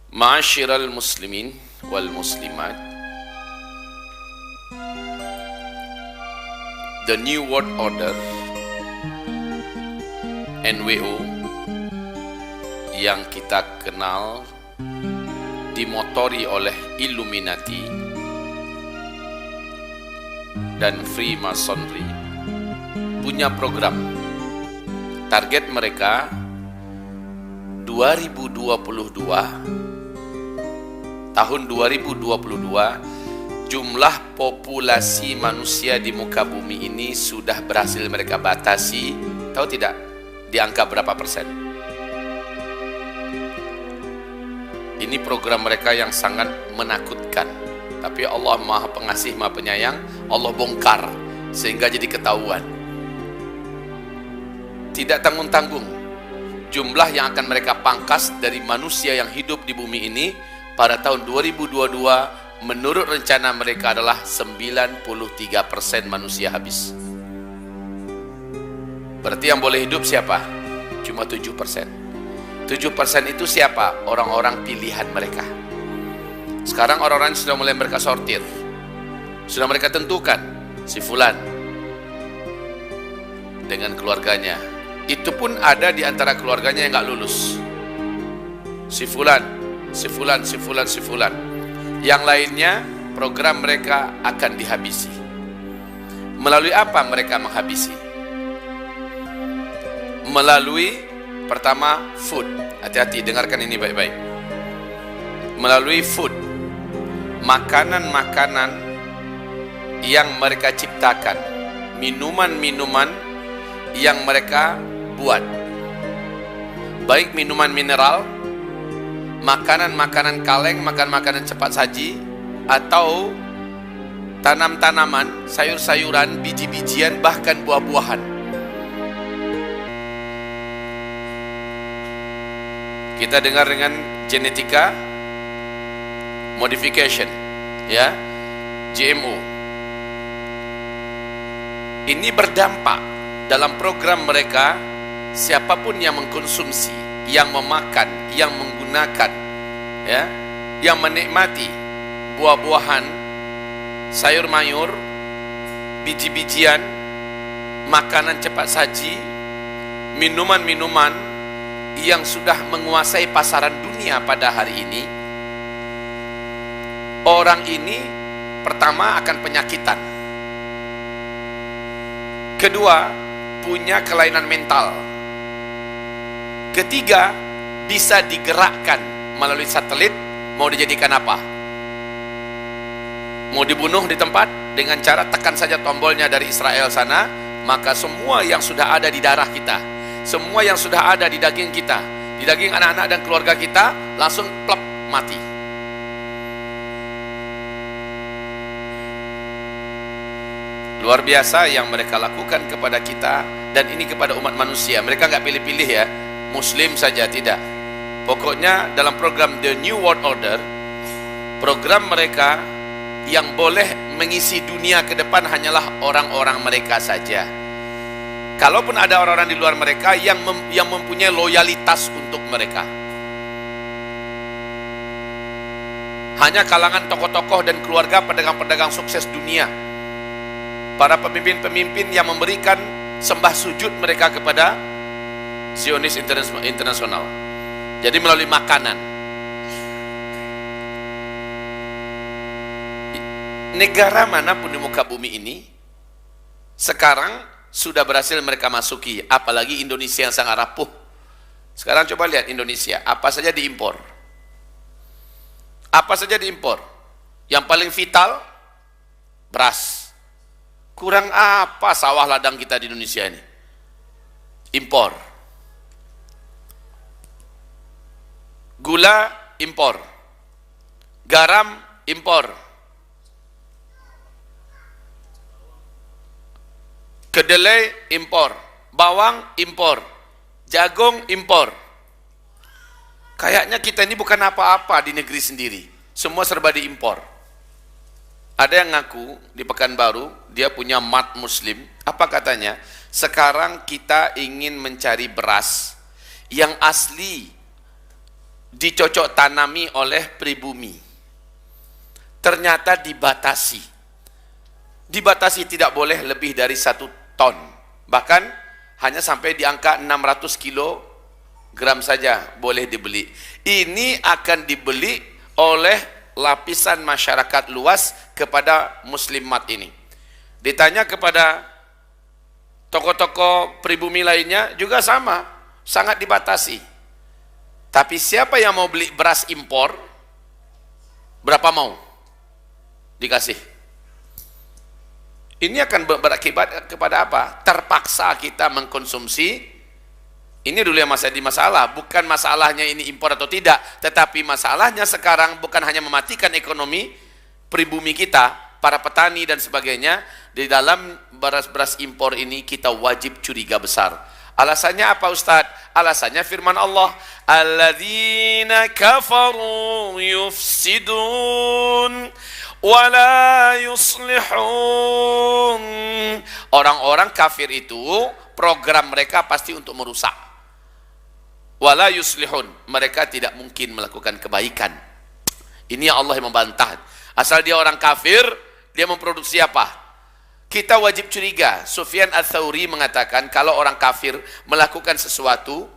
Ma'asyiral muslimin wal muslimat, the New World Order NWO yang kita kenal dimotori oleh Illuminati dan Freemasonry punya program. Target mereka 2022, jumlah populasi manusia di muka bumi ini sudah berhasil mereka batasi, tahu tidak? Di angka berapa persen? Ini program mereka yang sangat menakutkan. Tapi Allah Maha Pengasih, Maha Penyayang, Allah bongkar sehingga jadi ketahuan. Tidak tanggung-tanggung jumlah yang akan mereka pangkas dari manusia yang hidup di bumi ini pada tahun 2022 menurut rencana mereka adalah 93% manusia habis. Berarti yang boleh hidup siapa? Cuma 7%. 7% itu siapa? Orang-orang pilihan mereka. Sekarang orang-orang sudah mulai mereka sortir. Sudah mereka tentukan si fulan dengan keluarganya. Itu pun ada di antara keluarganya yang gak lulus. Si fulan. Yang lainnya program mereka akan dihabisi. Melalui apa mereka menghabisi? Melalui pertama food. Hati-hati, dengarkan ini baik-baik. Melalui food, makanan-makanan yang mereka ciptakan, minuman-minuman yang mereka buat, baik minuman mineral, makanan-makanan kaleng, makanan-makanan cepat saji, atau tanam-tanaman, sayur-sayuran, biji-bijian, bahkan buah-buahan. Kita dengar dengan genetika modification, ya, GMO. Ini berdampak dalam program mereka. Siapapun yang mengkonsumsi, yang memakan, yang menggunakan, ya, yang menikmati buah-buahan, sayur-mayur, biji-bijian, makanan cepat saji, minuman-minuman yang sudah menguasai pasaran dunia pada hari ini, orang ini pertama akan penyakitan, kedua punya kelainan mental, ketiga bisa digerakkan melalui satelit. Mau dijadikan apa? Mau dibunuh di tempat dengan cara tekan saja tombolnya dari Israel sana, maka semua yang sudah ada di darah kita, semua yang sudah ada di daging kita, di daging anak-anak dan keluarga kita, langsung plep, mati. Luar biasa yang mereka lakukan kepada kita, dan ini kepada umat manusia. Mereka nggak pilih-pilih ya, Muslim saja, tidak. Pokoknya dalam program The New World Order, program mereka yang boleh mengisi dunia ke depan hanyalah orang-orang mereka saja. Kalaupun ada orang-orang di luar mereka yang mempunyai loyalitas untuk mereka, hanya kalangan tokoh-tokoh dan keluarga pedagang-pedagang sukses dunia, para pemimpin-pemimpin yang memberikan sembah sujud mereka kepada Zionis internasional. Jadi melalui makanan. Negara manapun di muka bumi ini sekarang sudah berhasil mereka masuki, apalagi Indonesia yang sangat rapuh. Sekarang coba lihat Indonesia, apa saja diimpor. Apa saja diimpor. Yang paling vital, beras. Kurang apa sawah ladang kita di Indonesia ini? Impor. Gula impor, garam impor, kedelai impor, bawang impor, jagung impor. Kayaknya kita ini bukan apa-apa di negeri sendiri, semua serba diimpor. Ada yang ngaku di Pekanbaru, dia punya mat muslim. Apa katanya? Sekarang kita ingin mencari beras yang asli, dicocok tanami oleh pribumi. Ternyata dibatasi. Dibatasi tidak boleh lebih dari 1 ton. Bahkan hanya sampai di angka 600 kilogram saja boleh dibeli. Ini akan dibeli oleh lapisan masyarakat luas kepada muslimat ini. Ditanya kepada toko-toko pribumi lainnya juga sama, sangat dibatasi. Tapi siapa yang mau beli beras impor, berapa mau dikasih? Ini akan berakibat kepada apa? Terpaksa kita mengkonsumsi. Ini dulu yang masalah, bukan masalahnya ini impor atau tidak, tetapi masalahnya sekarang bukan hanya mematikan ekonomi pribumi kita, para petani dan sebagainya. Di dalam beras-beras impor ini kita wajib curiga besar. Alasannya apa Ustadz? Alasannya firman Allah, alladzina kafaru yufsidun wala yuslihun. Orang-orang kafir itu program mereka pasti untuk merusak. Wala yuslihun, mereka tidak mungkin melakukan kebaikan. Ini Allah yang membantah. Asal dia orang kafir, dia memproduksi apa? Kita wajib curiga. Sufyan Ats-Tsauri mengatakan kalau orang kafir melakukan sesuatu,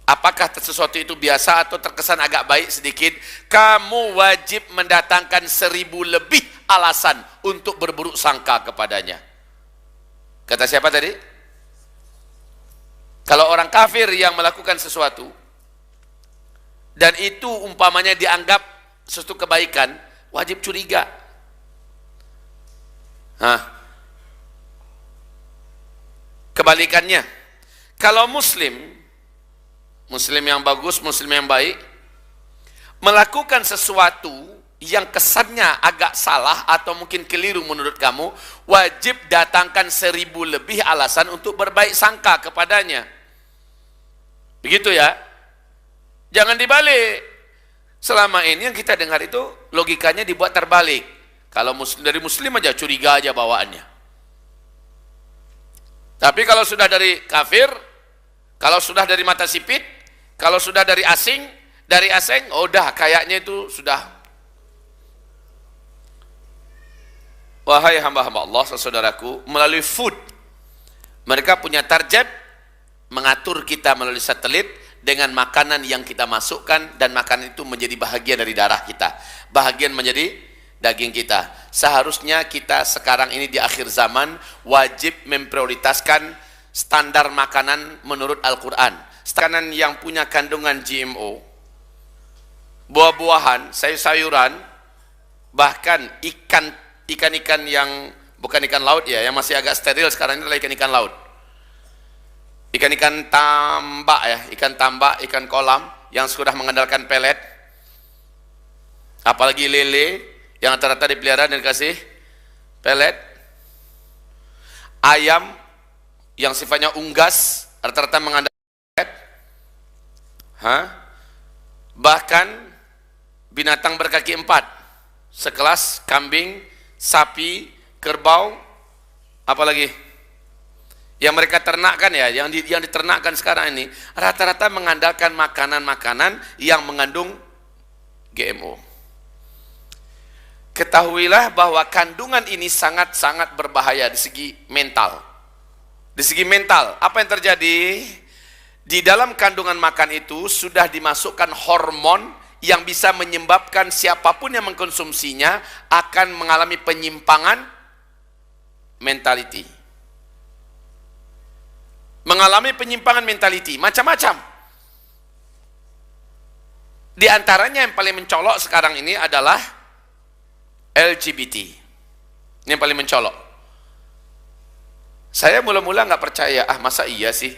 apakah sesuatu itu biasa atau terkesan agak baik sedikit, kamu wajib mendatangkan 1000 lebih alasan untuk berburuk sangka kepadanya. Kata siapa tadi? Kalau orang kafir yang melakukan sesuatu dan itu umpamanya dianggap sesuatu kebaikan, wajib curiga. Kebalikannya, kalau muslim yang bagus, muslim yang baik, melakukan sesuatu yang kesannya agak salah atau mungkin keliru menurut kamu, wajib datangkan 1000 lebih alasan untuk berbaik sangka kepadanya. Begitu ya. Jangan dibalik. Selama ini yang kita dengar itu logikanya dibuat terbalik. Kalau dari muslim aja curiga aja bawaannya. Tapi kalau sudah dari kafir, kalau sudah dari mata sipit, kalau sudah dari asing, oh dah kayaknya itu sudah. Wahai hamba-hamba Allah, saudaraku, melalui food, mereka punya target mengatur kita melalui satelit dengan makanan yang kita masukkan, dan makanan itu menjadi bahagian dari darah kita, bahagian menjadi daging kita. Seharusnya kita sekarang ini di akhir zaman wajib memprioritaskan standar makanan menurut Al-Quran. Makanan yang punya kandungan GMO, buah-buahan, sayur-sayuran, bahkan ikan-ikan yang bukan ikan laut ya, yang masih agak steril sekarang ini adalah ikan-ikan laut. Ikan-ikan tambak ya, ikan tambak, ikan kolam yang sudah mengandalkan pelet, apalagi lele yang rata-rata dipelihara dan dikasih pelet, ayam yang sifatnya unggas rata-rata mengandalkan pelet, bahkan binatang berkaki 4 sekelas kambing, sapi, kerbau, apalagi yang mereka ternakkan ya, yang diternakkan sekarang ini rata-rata mengandalkan makanan-makanan yang mengandung GMO. Ketahuilah bahwa kandungan ini sangat-sangat berbahaya di segi mental. Di segi mental, apa yang terjadi? Di dalam kandungan makan itu sudah dimasukkan hormon yang bisa menyebabkan siapapun yang mengkonsumsinya akan mengalami penyimpangan mentality. Mengalami penyimpangan mentality, macam-macam. Di antaranya yang paling mencolok sekarang ini adalah LGBT. Ini yang paling mencolok. Saya mula-mula nggak percaya, masa iya sih?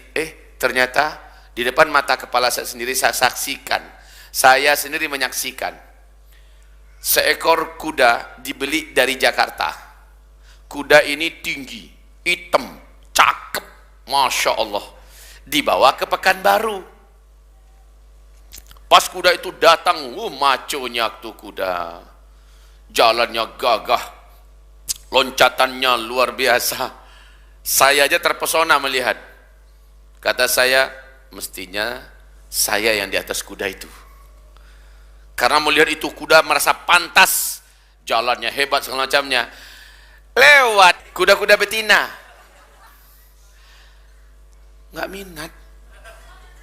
Ternyata di depan mata kepala saya sendiri saya saksikan. Saya sendiri menyaksikan. Seekor kuda dibeli dari Jakarta. Kuda ini tinggi, hitam, cakep, Masya Allah. Dibawa ke Pekanbaru. Pas kuda itu datang, maconya tuh kuda. Jalannya gagah, loncatannya luar biasa. Saya aja terpesona melihat. Kata saya, mestinya Saya yang di atas kuda itu. Karena melihat itu kuda merasa pantas, jalannya hebat segala macamnya. Lewat kuda-kuda betina, nggak minat,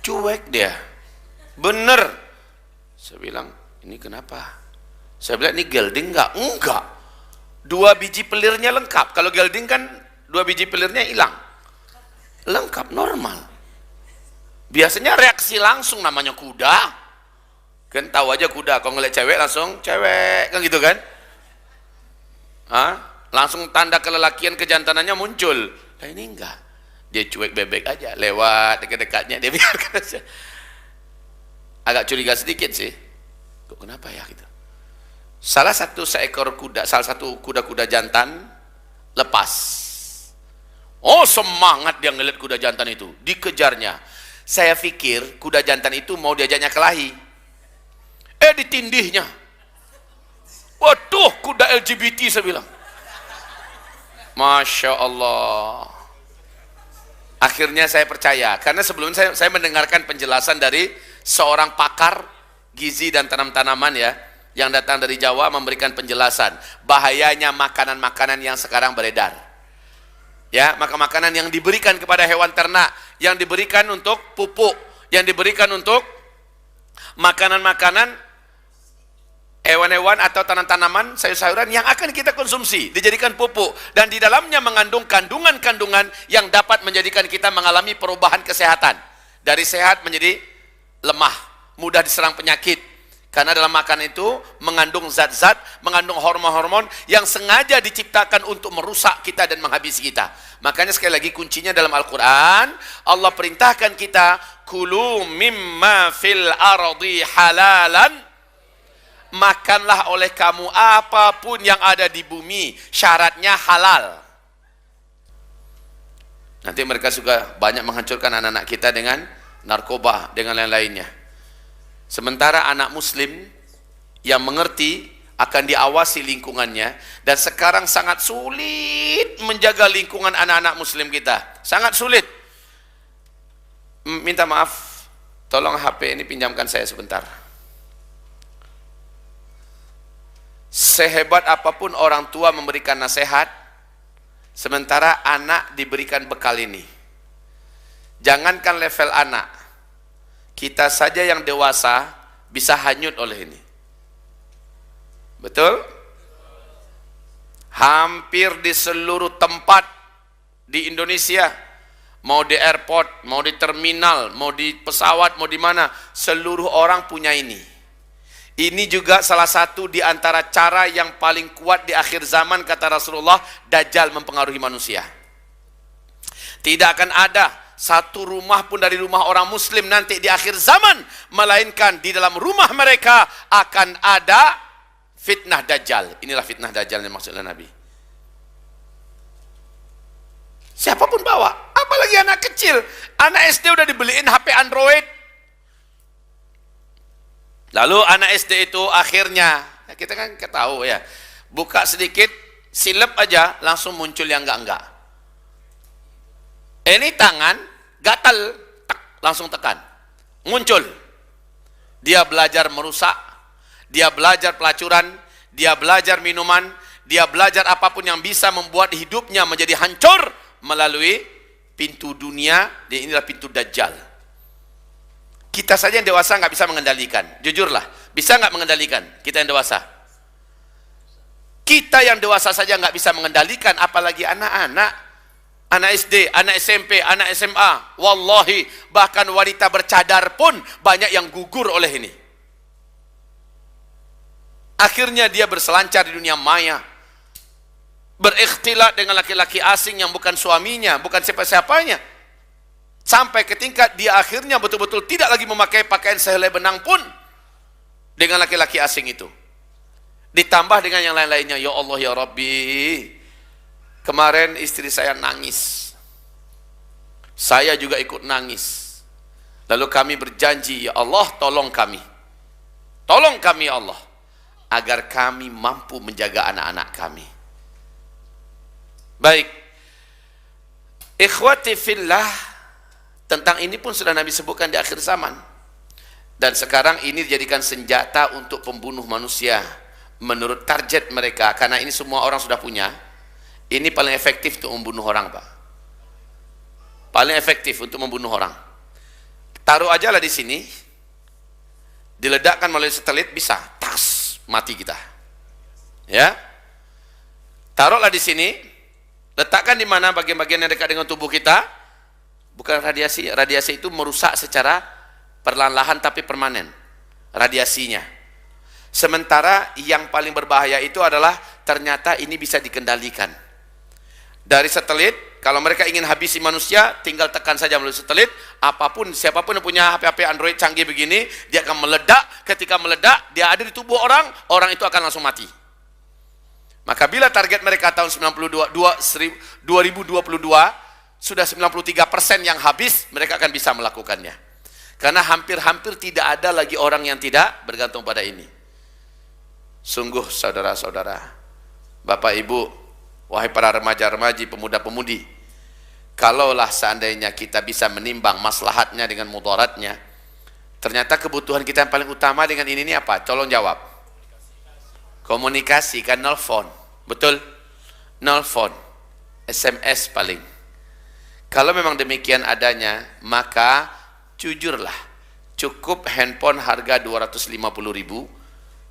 cuek dia. Bener. Saya bilang, ini kenapa? Saya bilang, ini gelding nggak? Enggak. 2 biji pelirnya lengkap. Kalau gelding kan 2 biji pelirnya hilang. Lengkap, normal. Biasanya reaksi langsung, namanya kuda. Kan tahu aja kuda, kalau ngeliat cewek langsung cewek, kan gitu kan? Hah? Langsung tanda kelelakian kejantanannya muncul. Nah ini enggak. Dia cuek bebek aja, lewat dekat-dekatnya dia biarkan aja. Agak curiga sedikit sih. Kok kenapa ya gitu? Salah satu kuda-kuda jantan lepas. Oh, semangat dia ngeliat kuda jantan itu, dikejarnya. Saya pikir kuda jantan itu mau diajaknya kelahi. Ditindihnya. Waduh, kuda LGBT, saya bilang. Masya Allah. Akhirnya saya percaya, karena sebelumnya saya mendengarkan penjelasan dari seorang pakar gizi dan tanam-tanaman ya, yang datang dari Jawa memberikan penjelasan bahayanya makanan-makanan yang sekarang beredar. Ya, makanan yang diberikan kepada hewan ternak, yang diberikan untuk pupuk, yang diberikan untuk makanan-makanan hewan-hewan atau tanam-tanaman, sayur-sayuran yang akan kita konsumsi, dijadikan pupuk, dan di dalamnya mengandung kandungan-kandungan yang dapat menjadikan kita mengalami perubahan kesehatan. Dari sehat menjadi lemah, mudah diserang penyakit. Karena dalam makanan itu mengandung zat-zat, mengandung hormon-hormon yang sengaja diciptakan untuk merusak kita dan menghabisi kita. Makanya sekali lagi kuncinya dalam Al-Quran, Allah perintahkan kita, kulu mimma fil ardi halalan, makanlah oleh kamu apapun yang ada di bumi, syaratnya halal. Nanti mereka juga banyak menghancurkan anak-anak kita dengan narkoba, dengan lain-lainnya. Sementara anak muslim yang mengerti akan diawasi lingkungannya, dan sekarang sangat sulit menjaga lingkungan anak-anak muslim kita, sangat sulit. Minta maaf, tolong HP ini pinjamkan saya sebentar. Sehebat apapun orang tua memberikan nasihat, sementara anak diberikan bekal ini. Jangankan level anak, kita saja yang dewasa bisa hanyut oleh ini. Betul? Hampir di seluruh tempat di Indonesia, mau di airport, mau di terminal, mau di pesawat, mau di mana, seluruh orang punya ini. Ini juga salah satu di antara cara yang paling kuat di akhir zaman, kata Rasulullah, Dajjal mempengaruhi manusia. Tidak akan ada satu rumah pun dari rumah orang muslim nanti di akhir zaman, melainkan di dalam rumah mereka akan ada fitnah Dajjal. Inilah fitnah Dajjal yang maksudnya Nabi. Siapapun bawa, apalagi anak kecil. Anak SD udah dibeliin HP Android. Lalu anak SD itu akhirnya, kita kan ketahui ya, buka sedikit, silep aja, langsung muncul yang enggak-enggak. Ini tangan, gatal, tak, langsung tekan. Muncul. Dia belajar merusak, dia belajar pelacuran, dia belajar minuman, dia belajar apapun yang bisa membuat hidupnya menjadi hancur melalui pintu dunia, dan inilah pintu Dajjal. Kita saja yang dewasa nggak bisa mengendalikan. Jujurlah, bisa nggak mengendalikan? Kita yang dewasa. Kita yang dewasa saja nggak bisa mengendalikan, apalagi anak-anak, anak SD, anak SMP, anak SMA. Wallahi, bahkan wanita bercadar pun banyak yang gugur oleh ini. Akhirnya dia berselancar di dunia maya, berikhtilat dengan laki-laki asing yang bukan suaminya, bukan siapa-siapanya. Sampai ke tingkat dia akhirnya betul-betul tidak lagi memakai pakaian sehelai benang pun dengan laki-laki asing itu. Ditambah dengan yang lain-lainnya. Ya Allah ya Rabbi, kemarin istri saya nangis, saya juga ikut nangis. Lalu kami berjanji, ya Allah tolong kami ya Allah, agar kami mampu menjaga anak-anak kami. Baik, ikhwati fillah, tentang ini pun sudah Nabi sebutkan di akhir zaman. Dan sekarang ini dijadikan senjata untuk pembunuh manusia menurut target mereka, karena ini semua orang sudah punya. Ini paling efektif untuk membunuh orang, Pak. Paling efektif untuk membunuh orang. Taruh aja lah di sini, diledakkan melalui satelit, bisa tas mati kita. Ya, taruhlah di sini, letakkan di mana bagian-bagian yang dekat dengan tubuh kita. Bukan radiasi, radiasi itu merusak secara perlahan-lahan tapi permanen radiasinya. Sementara yang paling berbahaya itu adalah ternyata ini bisa dikendalikan dari satelit. Kalau mereka ingin habisi manusia, tinggal tekan saja melalui satelit. Apapun, siapapun yang punya HP-HP Android canggih begini, dia akan meledak. Ketika meledak, dia ada di tubuh orang, orang itu akan langsung mati. Maka bila target mereka tahun 2022 sudah 93% yang habis, mereka akan bisa melakukannya. Karena hampir-hampir tidak ada lagi orang yang tidak bergantung pada ini. Sungguh saudara-saudara, Bapak Ibu, wahai para remaja-remaji, pemuda-pemudi, kalaulah seandainya kita bisa menimbang maslahatnya dengan mudaratnya, ternyata kebutuhan kita yang paling utama dengan ini apa? Tolong jawab. Komunikasi, kan, nelfon. Betul? Nelfon, SMS paling. Kalau memang demikian adanya, maka jujurlah, cukup handphone harga 250.000,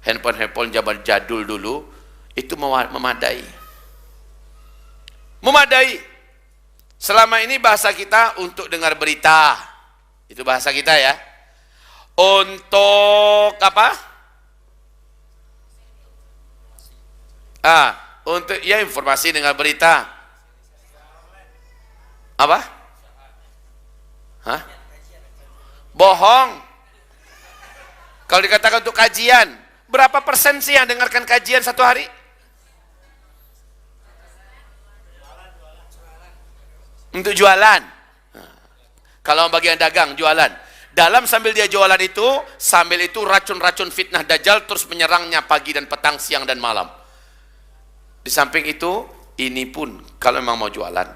handphone zaman jadul dulu, itu memadai. Memadai. Selama ini bahasa kita untuk dengar berita, itu bahasa kita ya. Untuk apa? Untuk ya informasi dengar berita. Apa? Hah? Bohong. Kalau dikatakan untuk kajian, berapa persen sih yang dengarkan kajian satu hari? Untuk jualan. Kalau bagian dagang, jualan. Dalam sambil dia jualan itu, sambil itu racun-racun fitnah Dajjal terus menyerangnya pagi dan petang, siang dan malam. Di samping itu, ini pun kalau memang mau jualan,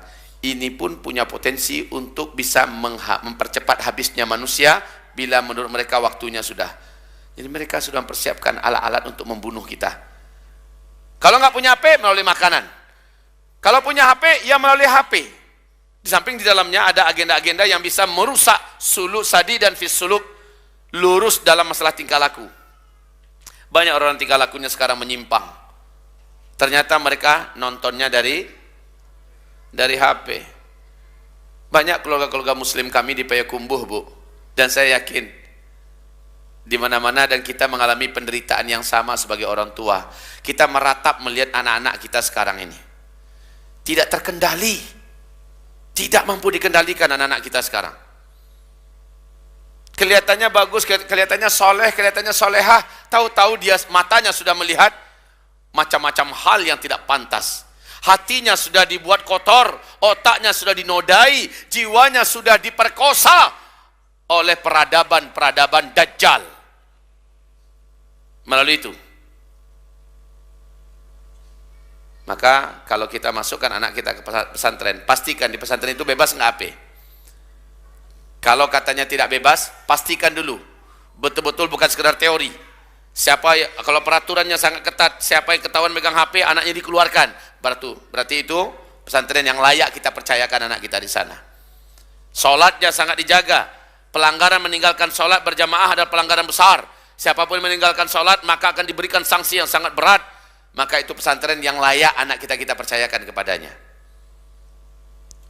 ini pun punya potensi untuk bisa mempercepat habisnya manusia bila menurut mereka waktunya sudah. Jadi mereka sudah mempersiapkan alat-alat untuk membunuh kita. Kalau nggak punya HP, melalui makanan. Kalau punya HP, ya melalui HP. Di samping di dalamnya ada agenda-agenda yang bisa merusak suluk sadi dan fisuluk, lurus dalam masalah tingkah laku. Banyak orang tingkah lakunya sekarang menyimpang. Ternyata mereka nontonnya dari HP. Banyak keluarga-keluarga muslim kami di Payakumbuh, Bu. Dan saya yakin di mana-mana dan kita mengalami penderitaan yang sama sebagai orang tua. Kita meratap melihat anak-anak kita sekarang ini. Tidak terkendali. Tidak mampu dikendalikan anak-anak kita sekarang. Kelihatannya bagus, kelihatannya soleh, kelihatannya solehah. Tahu-tahu dia matanya sudah melihat macam-macam hal yang tidak pantas. Hatinya sudah dibuat kotor, otaknya sudah dinodai, jiwanya sudah diperkosa oleh peradaban-peradaban Dajjal. Melalui itu. Maka kalau kita masukkan anak kita ke pesantren, pastikan di pesantren itu bebas nggak HP. Kalau katanya tidak bebas, pastikan dulu betul-betul bukan sekedar teori. Kalau peraturannya sangat ketat, siapa yang ketahuan megang HP, anaknya dikeluarkan. Berarti itu pesantren yang layak kita percayakan anak kita di sana. Sholatnya sangat dijaga. Pelanggaran meninggalkan sholat berjamaah adalah pelanggaran besar. Siapapun meninggalkan sholat maka akan diberikan sanksi yang sangat berat. Maka itu pesantren yang layak anak kita percayakan kepadanya.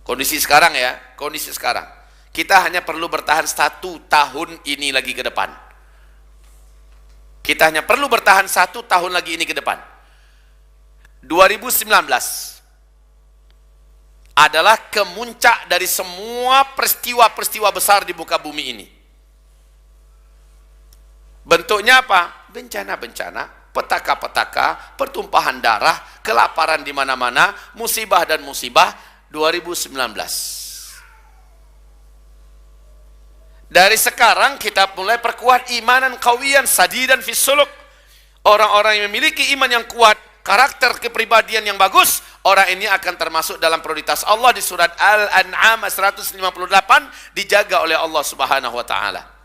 Kondisi sekarang ya, kondisi sekarang. Kita hanya perlu bertahan 1 tahun ini lagi ke depan. Kita hanya perlu bertahan 1 tahun lagi ini ke depan. 2019 adalah kemuncak dari semua peristiwa-peristiwa besar di muka bumi ini. Bentuknya apa? Bencana-bencana, petaka-petaka, pertumpahan darah, kelaparan di mana-mana, musibah dan musibah. 2019. Dari sekarang kita mulai perkuat imanan qawiyan sadidan fis suluk. Orang-orang yang memiliki iman yang kuat, karakter kepribadian yang bagus, orang ini akan termasuk dalam prioritas Allah di surat Al-An'am 158, dijaga oleh Allah Subhanahu wa taala.